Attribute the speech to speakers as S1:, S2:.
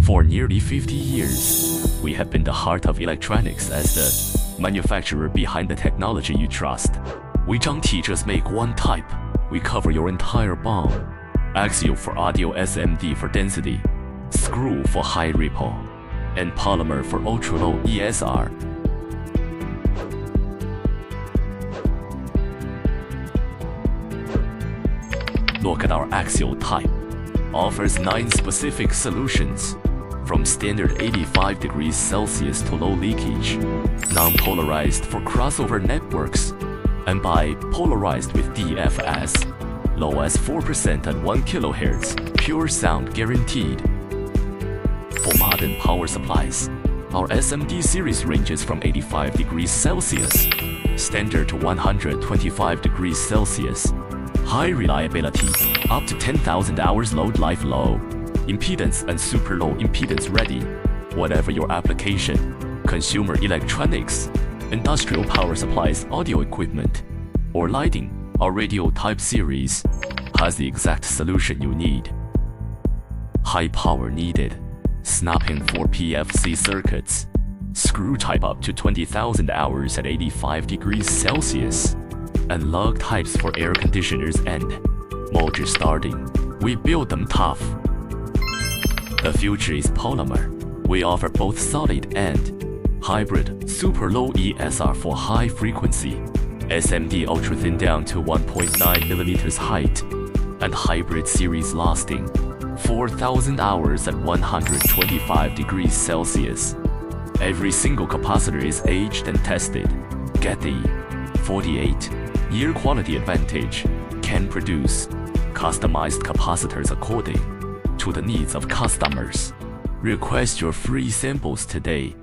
S1: For nearly 50 years, we have been the heart of electronics as the manufacturer behind the technology you trust. We don't just make one type, we cover your entire BOM. Axial for audio, SMD for density, screw for high ripple, and polymer for ultra-low ESR. Look at our Axial type. Offers 9 specific solutions, from standard 85 degrees Celsius to low leakage, non-polarized for crossover networks, and bi-polarized with DFS, low as 4% at 1 kHz, pure sound guaranteed. For modern power supplies, our SMD series ranges from 85 degrees Celsius, standard to 125 degrees Celsius, high reliability, up to 10,000 hours load life, low impedance and super low impedance ready. Whatever your application, consumer electronics, industrial power supplies, audio equipment, or lighting, our Radial type series has the exact solution you need. High power needed, snapping for PFC circuits, screw type up to 20,000 hours at 85 degrees Celsius, and lug types for air conditioners and motor starting. We build them tough. The future is polymer. We offer both solid and hybrid, super low ESR for high frequency, SMD ultra thin down to 1.9 millimeters height, and hybrid series lasting 4,000 hours at 125 degrees Celsius. Every single capacitor is aged and tested. Get the 48-year quality advantage. Can produce customized capacitors according to the needs of customers. Request your free samples today